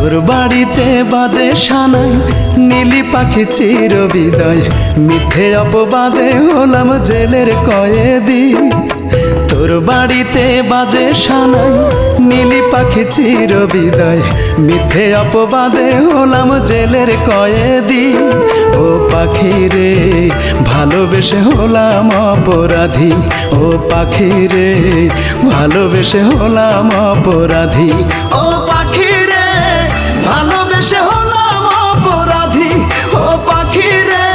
তোর বাড়িতে বাজে সানাই, নীলি পাখি চির বিদায়, মিথ্যে অপবাদে হলাম জেলের কয়েদি। তোর বাড়িতে বাজে সানাই, নীলি পাখি চির বিদায়, মিথ্যে অপবাদে হলাম জেলের কয়েদি। ও পাখি রে ভালোবেসে হলাম অপরাধী, ও পাখি রে ভালোবেসে হলাম অপরাধী। ও পাখি রে ভালোবেসে হলাম অপরাধী, ও পাখি রে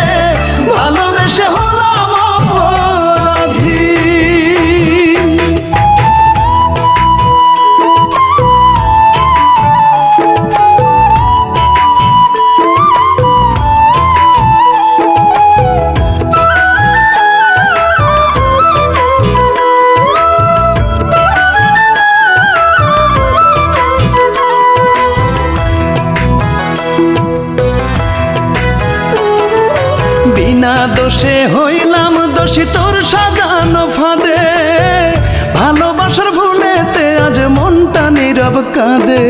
ভালোবেসে হলাম অপরাধী। বিনা দোষে হইলাম দোষী তোর সাজানো ফাঁদে, ভালোবাসার ভুলেতে আজ মনটা নীরব কাঁদে।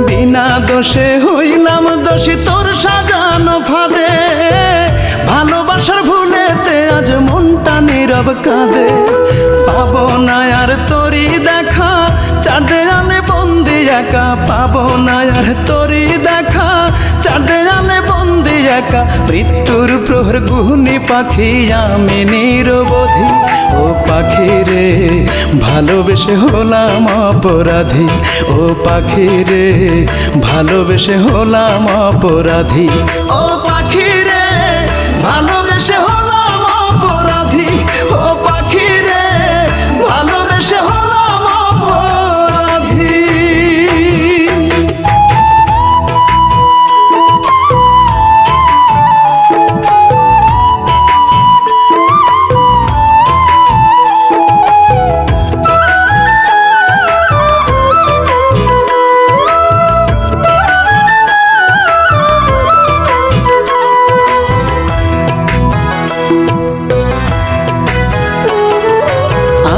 বিনা দোষে হইলাম দোষী তোর সাজানো ফাঁদে, ভালোবাসার ভুলেতে আজ মনটা নীরব কাঁদে। পাবো না আর তোরই দেখা, চার দেয়ালে বন্দি একা, পাবো না আর তোরই দেখা, চার দেয়ালে বন্দি একা। মৃত্যুর প্রহর গুহনি পাখি আমি নিরবধি, ও পাখি রে ভালোবেসে হলাম অপরাধী, ও পাখি রে ভালোবেসে হলাম অপরাধী। ও পাখি রে ভালোবেসে হলাম অপরাধী, ও পাখি রে ভালোবেসে হলাম অপরাধী।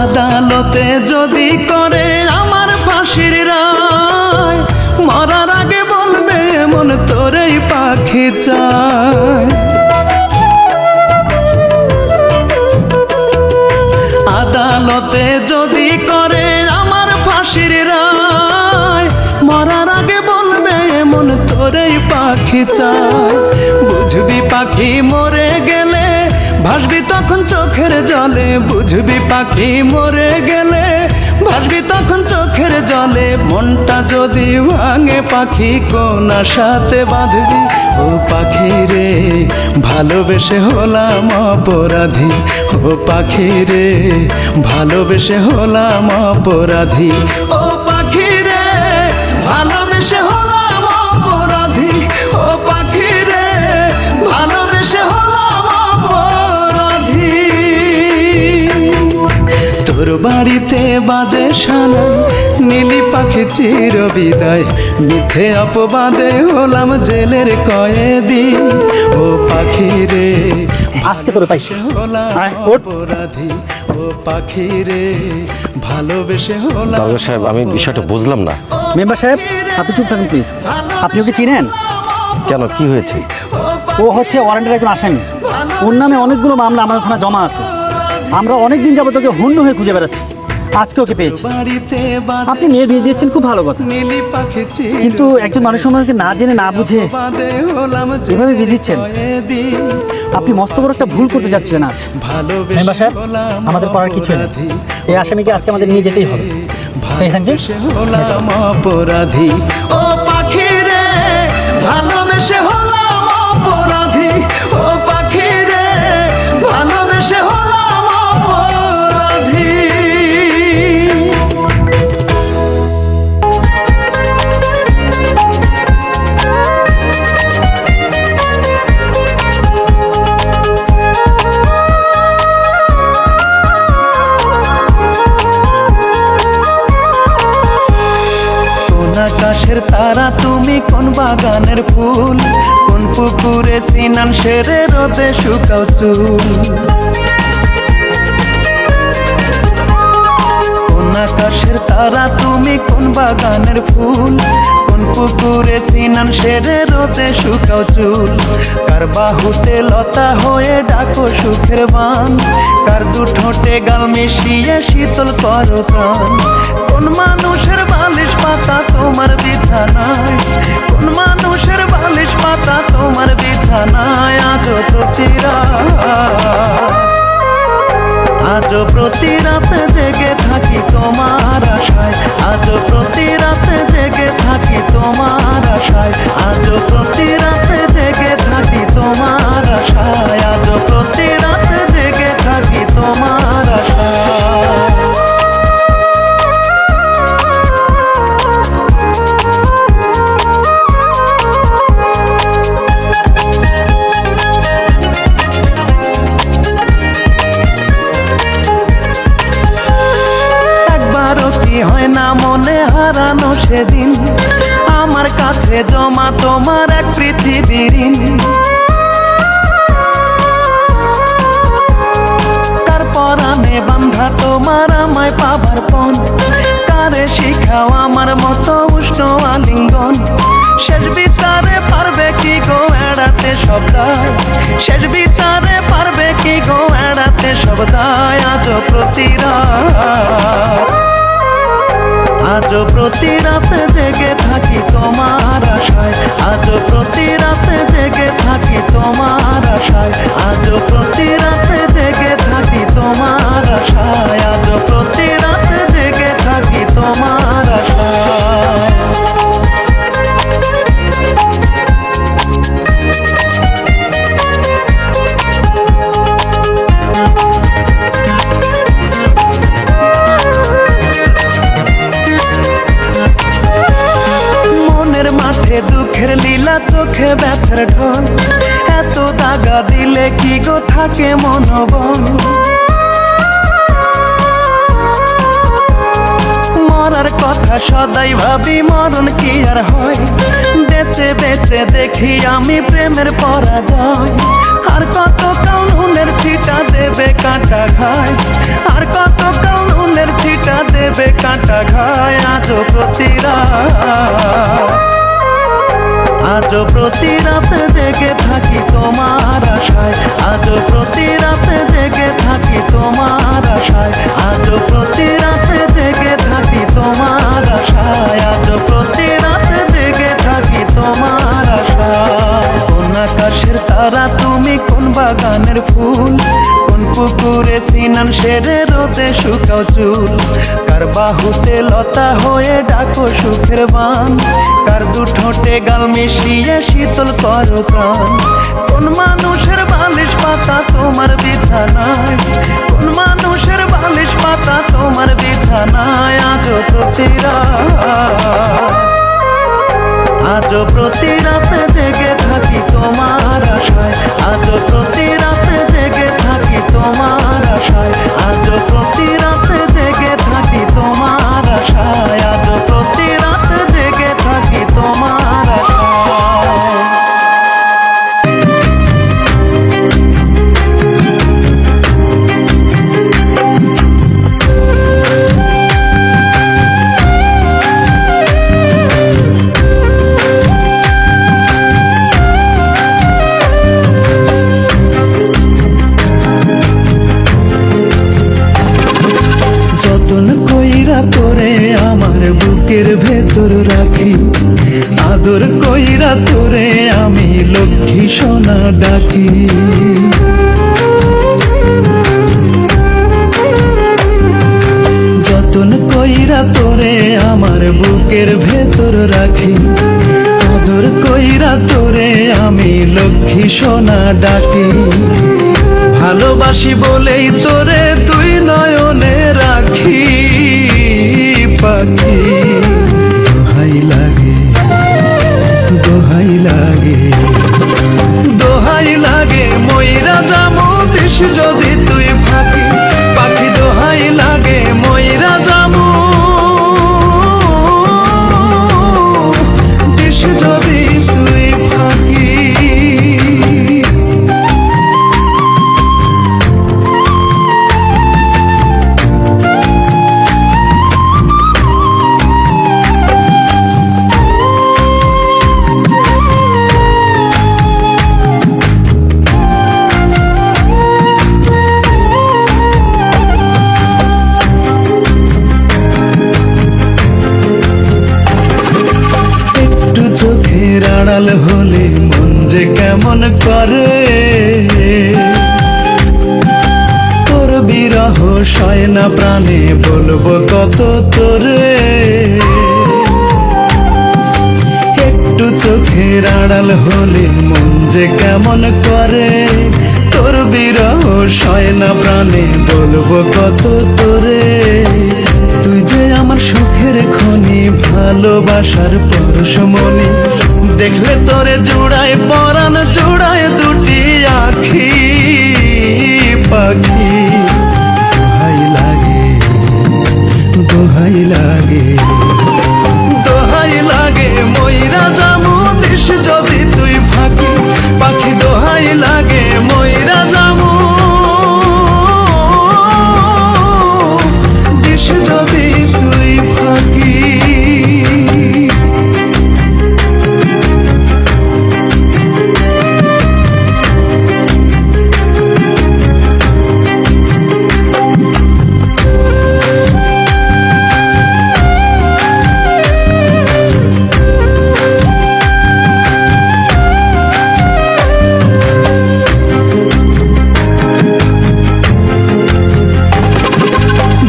আদালতে যদি করে আমার ফাঁসির রায়, মরার আগে বলবে এমন তোরেই পাখি চায়। আদালতে যদি করে আমার ফাঁসির রায়, মরার আগে বলবে এমন তোরেই পাখি চায়। বুঝবি পাখি মরে গেলে ভাসবি তখন চোখের জলে, বুঝবি পাখি মরে গেলে ভাসবি তখন চোখের জলে। মনটা যদি ভাঙে পাখি কোন আশাতে বাঁধবি, ও পাখি রে ভালোবেসে হলাম অপরাধী, ও পাখি রে ভালোবেসে হলাম অপরাধী। ও পাখি রে ভালোবেসে হলাম অপরাধী, ও পাখি রে ভালোবেসে হলাম অপরাধী। তোর বাড়িতে বাজে সানাই, নীলি পাখি চির বিদায়, মিথ্যে অপবাদে হলাম জেলের কয়েদি। ও পাখি রে আজকে তোর পাইছি হলাম অপরাধী, ও পাখি রে ভালোবেসে হলাম। দারোগা সাহেব আমি বিষয়টা বুঝলাম না। মেম্বার সাহেব আপনি চুপ থাকুন প্লিজ। আপনি ওকে চিনেন? কেন কি হয়েছে? ও হচ্ছে ওয়ারেন্টের একজন আসামি, ওর নামে অনেকগুলো মামলা আমাদের থানা জমা আছে। আমরা অনেক দিন যাবত ওকে হন্য হয়ে খুঁজে বেড়াচ্ছি, আজকে ওকে পেয়েছি। আপনি মেয়ের বিয়ে দিয়েছেন খুব ভালো কথা, কিন্তু একজন মানুষের মধ্যে না জেনে না বুঝে এভাবে বিয়ে দিচ্ছেন, আপনি মস্ত বড় একটা ভুল করতে যাচ্ছিলেন আজ। মেম্বার সাহেব আমাদের করার কিছু নেই, এই আসামিকে আজকে আমাদের নিয়ে যেতেই হবে। অপরাধী, ও পাখি রে ভালোবেসে হলাম অপরাধী, ও পাখি রে ভালোবেসে হলাম অপরাধী। আকাশের তারা তুমি, কোন বাগানের ফুল, কোন পুকুরে সিনান সেরে রোদে শুকাও চুল। কোন বাগানের ফুল, কোন পুকুরে সিনান সেরে রোদে শুকাও চুল, কার বাহুতে লতা হয়ে ডাকো সুখের বান, কার দু ঠোঁটে গাল মিশিয়ে শীতল করো প্রাণ। কোন মানুষের বালিশ পাতা তোমার বিছানায়, কোন মানুষের বালিশ পাতা তোমার বিছানায়, আজও প্রতি আজও প্রতি রাতে জেগে থাকি তোমার আশায়, আজও প্রতি রাতে জেগে থাকি তোমার আশায়, আজও প্রতি রাতে জেগে থাকি তোমার আশায়, আজও প্রতি রাতে জেগে থাকি তোমার আশায়। হয় না মনে হারানো সেদিন, আমার কাছে জমা তোমার এক পৃথিবীর ঋণ। কার পরাণে বান্ধা তোমার আমায় পাবার পণ, কারে শিখাও আমার মতো উষ্ণ আলিঙ্গন। শেষ বিচারে পারবে কি গো এড়াতে সব দায়, শেষ বিচারে পারবে কি গো এড়াতে সব দায়, আজও প্রতি আজও প্রতি রাতে জেগে থাকি তোমার আশায়, আজও প্রতি রাতে জেগে থাকি তোমার আশায়, আজও প্রতি রাতে জেগে থাকি তোমার আশায়, আজও প্রতি রাতে জেগে থাকি তোমার আশায়। দুঃখের লীলা চোখে ব্যথার ঢল, এত দাগা দিলে কি গো থাকে মনোবল। মরার কথা সদাই ভাবি মরণ কি আর হয়, বেঁচে বেঁচে দেখি আমি প্রেমের পরাজয়। আর কত কাল নুনের ছিটা দেবে কাঁটা ঘায়, আর কত কাল নুনের ছিটা দেবে কাঁটা ঘায়, আজও প্রতি আজও প্রতি রাতে জেগে থাকি তোমার আশায়, আজও প্রতি রাতে জেগে থাকি তোমার আশায়, আজও প্রতি রাতে জেগে থাকি তোমার আশায়, আজও প্রতি রাতে জেগে থাকি তোমার আশায়। কোন আকাশের তারা তুমি, কোন বাগানের ফুল, কোন পুকুরে সিনান সেরে রোদে শুকাও চুল, কার বাহুতে লতা হয়ে ডাকো সুখের বান, কার দু ঠোঁটে গাল মিশিয়ে শীতল করো প্রাণ। কোন মানুষের বালিশ পাতা তোমার বিছানায়, কোন মানুষের বালিশ পাতা তোমার বিছানায়, আজও প্রতি আজও প্রতি রাতে জেগে থাকি তোমার আশায়, আজও প্রতি রাতে জেগে থাকি তোমার আশায়, আজও প্রতি রাতে জেগে থাকি তোমার আশায়, আজও প্রতি রাতে জেগে থাকি তোমার আশায়। তোরে আমার বুকের ভেতর রাখি, আদর কইরা তোরে আমি লক্ষ্মী সোনা ডাকি। যতন কইরা তোরে আমার বুকের ভেতর রাখি, আদর কইরা তোরে আমি লক্ষ্মী সোনা ডাকি। ভালোবাসি বলেই তোরে দুই নয়নে রাখি পাখি। দোহাই লাগে দোহাই লাগে দোহাই লাগে ময়রা যামু দেশ যদি তুই ফাঁকি। পাখি দোহাই লাগে ময়রা যামু দেশ যদি তুই ফাঁকি। কেমন করে, তোর বিরহ সয় না প্রাণে, বলবো কত তোরে। একটু চোখের আড়াল হলে মন যে কেমন করে, তোর বিরহ সয় না প্রাণে, বলবো কত তোরে। তুই যে আমার সুখের খনি, ভালোবাসার পরশমণি, দেখলে তোরে জুড়ায় পরাণ, জুড়ায় দুটি আখি পাখি। দোহাই লাগে, দোহাই লাগে, দোহাই লাগে, ময়রা জামু দিস যদি তুই ফাঁকি পাখি। দোহাই লাগে, ময়রা জামু দিস যদি তুই ফাঁকি।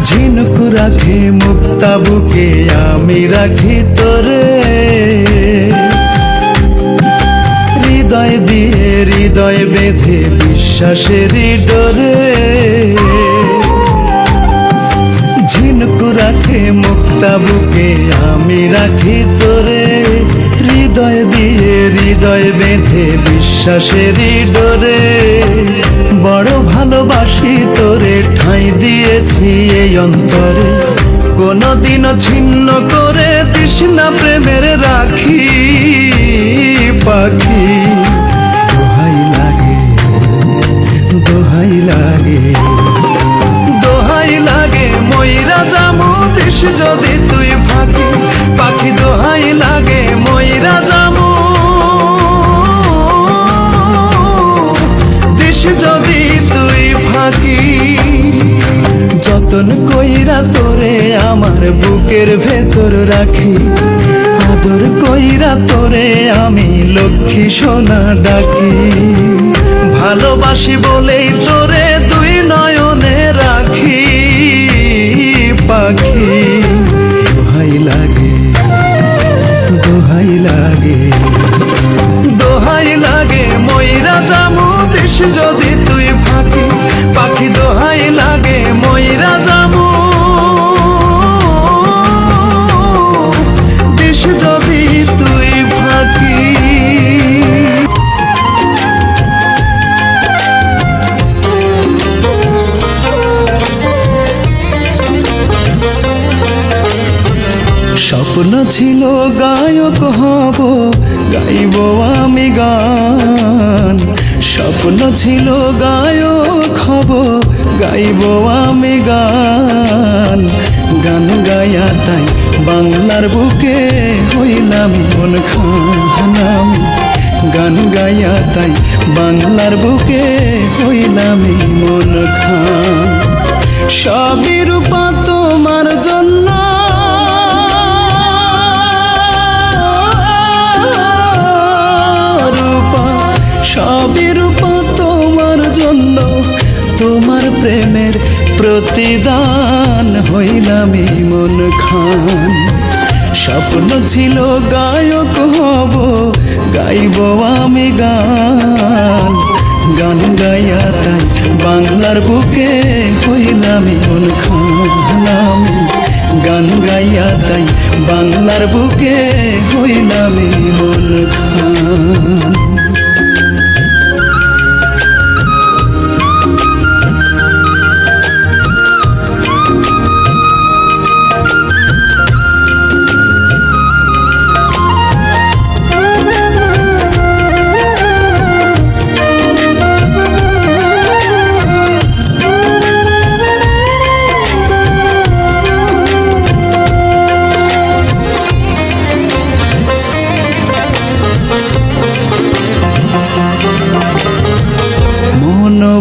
ঝিনুক রাখে মুক্তা বুকে, আমি রাখি তোরে। হৃদয় দিয়ে হৃদয় বেঁধে, বিশ্বাসেরই ডোরে। ঝিনুক রাখে মুক্তা বুকে, আমি রাখি তোরে। হৃদয় দিয়ে হৃদয় বেঁধে, বিশ্বাসেরই ডোরে। বড় ভালোবাসি তোরে, ঠাঁই দিয়েছি এই অন্তরে। কোনদিনও ছিন্ন করে দিস না প্রেমের রাখি পাখি। দোহাই লাগে, দোহাই লাগে, দোহাই লাগে, ময়রা জামু দিস যদি তুই ফাঁকি পাখি। দোহাই লাগে, ময়রা জামু দিস যদি তুই ফাঁকি। যতন কইরা তোরে আমার বুকের ভেতর রাখি, আদর কইরা তোরে আমি লক্ষ্মী সোনা ডাকি। ভালোবাসি বলেই তোরে দুই নয়নে রাখি পাখি। দোহাই লাগে, দোহাই লাগে, দোহাই লাগে, ময়রা জামু দিস যদি তুই ফাঁকি পাখি। দোহাই লাগে, ময়রা জামু দিস যদি তুই ফাঁকি। স্বপ্ন ছিল গায়ক হব, গাইব আমি গান। স্বপ্ন ছিল গায়ক হব, গাইব আমি গান। গান গায়া তাই বাংলার বুকে হইলাম মন খান। গান গায়া তাই বাংলার বুকে হইলাম মন খান। সবই রূপা তোমার জন্য, সবই রূপা তোমার জন্য। তোমার প্রেমের প্রতিদান হইলাম মন খান। স্বপ্ন ছিল গায়ক হব, গাইব আমি গান। গান গাইয়া তাই বাংলার বুকে হইলাম মন খান। গান গাইয়া তাই বাংলার বুকে হইলাম মন খান।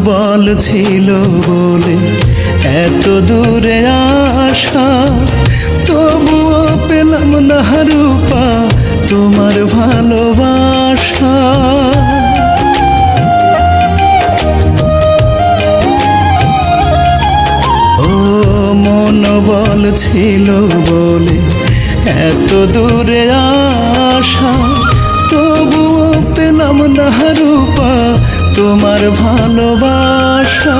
বল ছিল বলে এত দূরে আসা, তবুও পেলাম না রূপা তোমার ভালোবাসা। দুর্বল ছিল বলে এত দূরে আসা, তবুও পেলাম না রূপা তোমার ভালোবাসা।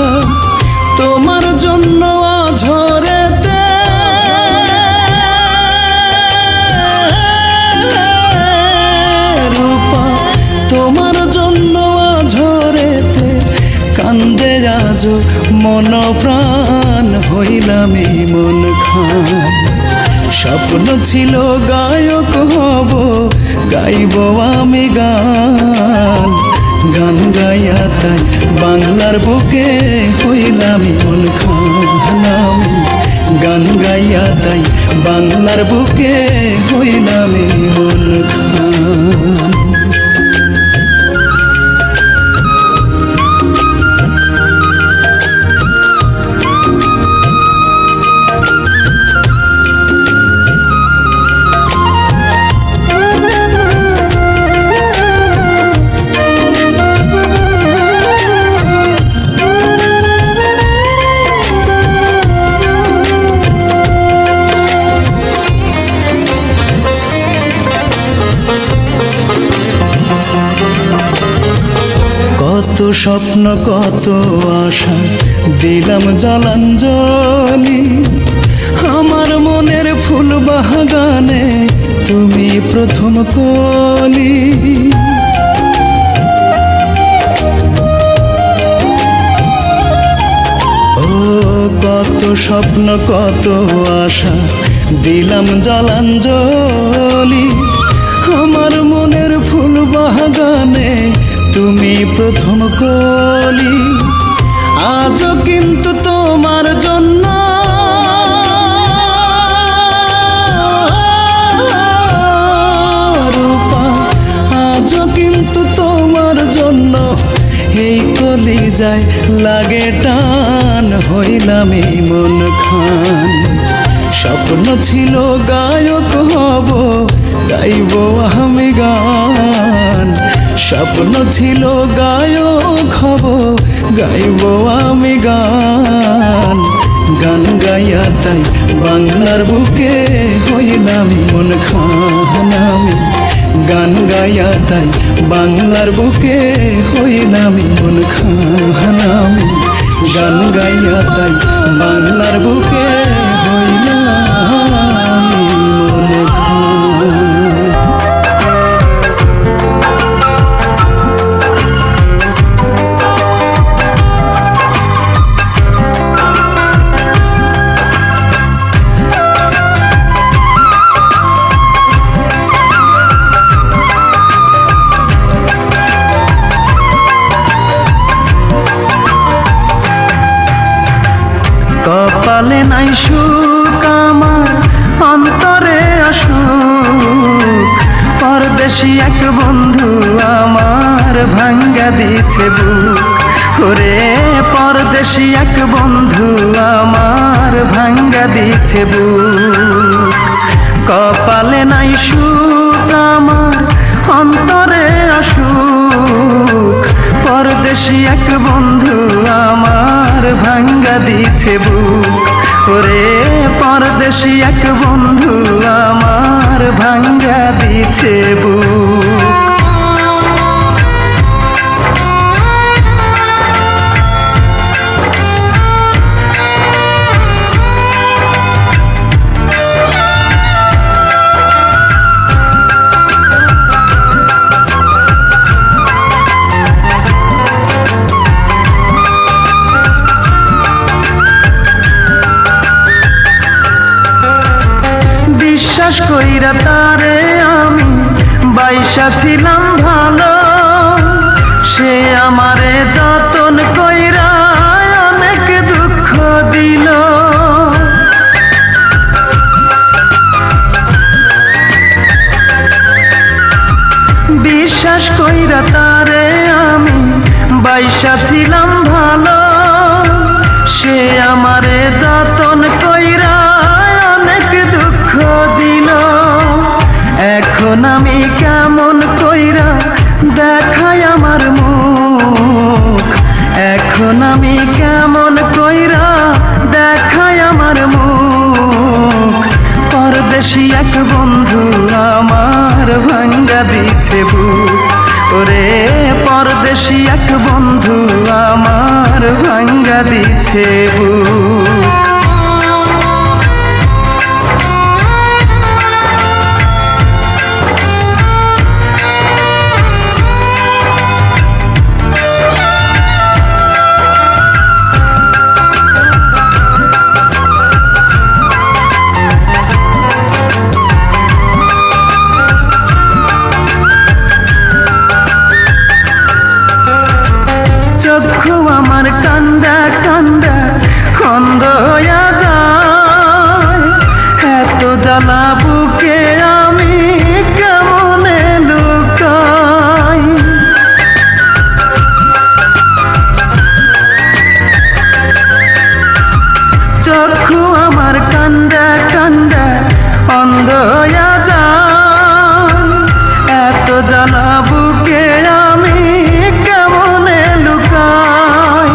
তোমার জন্য আঝরেতে রূপা, তোমার জন্য আঝরেতে কান্দে আজ মন প্রাণ, হইলাম এই মন খান। স্বপ্ন ছিল গায়ক হব, গাইব আমি গান। গান গাইয়া তাই বাংলার বুকে হইলাম মন খান। গান গাইয়া তাই বাংলার বুকে হইলাম মন খান। কত স্বপ্ন কত আশা দিলাম জলাঞ্জলি, আমার মনের ফুল বাগানে তুমি প্রথম কলি। ও কত স্বপ্ন কত আশা দিলাম জলাঞ্জলি, আমার মনের ফুল বাগানে তুমি প্রথম কলি। আজও কিন্তু তোমার জন্য রূপা, আজও কিন্তু তোমার জন্য এই কলিজায় লাগে টান, হইলাম এই মন খান। স্বপ্ন ছিল গায়ক হব, গাইব আমি গান। স্বপ্ন ছিল গায়ক হব, গাইব আমি গান। গান গাইয়া তাই বাংলার বুকে হইলাম মন খান আমি। গান গাইয়া তাই বাংলার বুকে হইলাম মন খান আমি। গান গাইয়া তাই বাংলার বুকে হইলাম মন খান। কপালে নাই সুখ আমার, অন্তরে আসুক, পরদেশি এক বন্ধু আমার ভাঙ্গা দিচ্ছে বুক। ওরে পরদেশি এক বন্ধু আমার ভাঙ্গা দিচ্ছে বুক। কপালে নাই সুখ আমার, অন্তরে আসুক, পরদেশি এক বন্ধু আমার ভাঙ্গা দিচ্ছে বুক। ওরে পরদেশি এক বন্ধু আমার ভাঙ্গা দিচ্ছে বুক। বিশ্বাস কইরা তারে আমি বাইসা ছিলাম ভালো, সে আমারে যতন কইরা অনেক দুঃখ দিল। বিশ্বাস কইরা তারে আমি বাইসা ছিলাম ভালো, সে আমারে যতন কইরা অনেক দুঃখ দিল। এখন আমি কেমন কইরা দেখাই আমার মুখ, এখন আমি কেমন কইরা দেখাই আমার মুখ। পরদেশি এক বন্ধু আমার ভাঙ্গা দিচ্ছে বুক, ওরে পরদেশি এক বন্ধু আমার ভাঙ্গা দিচ্ছে বুক। চক্ষু আমার কান্দা কান্দা অন্ধ হইয়া যায়, এত জ্বালা বুকে আমি কেমনে লুকাই। চক্ষু আমার কান্দা কান্দা অন্ধ হইয়া যায়, এত জ্বালা বুকে আমি কেমনে লুকাই।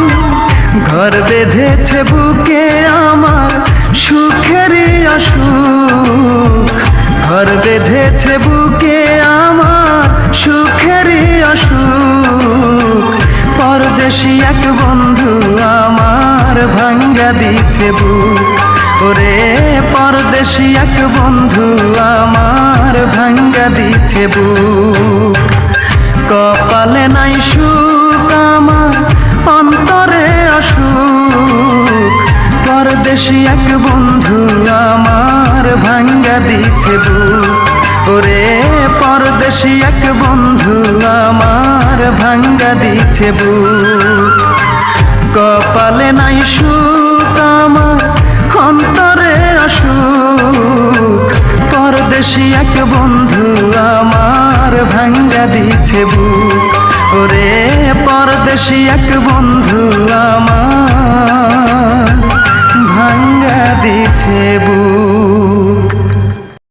ঘর বেঁধেছে বুকে আমার সুখেরই অসুখ, ঘর বেঁধেছে বুকে আমার সুখেরই অসুখ। পরদেশি এক বন্ধু আমার ভাঙ্গা দিচ্ছে বুক, ওরে পরদেশি এক বন্ধু আমার ভাঙ্গা দিচ্ছে বুক। কপালে নাই সুখ আমার অন্তরে অসুখ, পরদেশি এক বন্ধু আমার ভাঙ্গা দিচ্ছে বুক, ওরে পরদেশি এক বন্ধু আমার ভাঙ্গা দিচ্ছে বুক। কপালে নাই সুখ আমার অন্তরে অসুখ, পরদেশি এক বন্ধু আমার ভাঙ্গা দিচ্ছে বুক, ওরে পরদেশি এক বন্ধু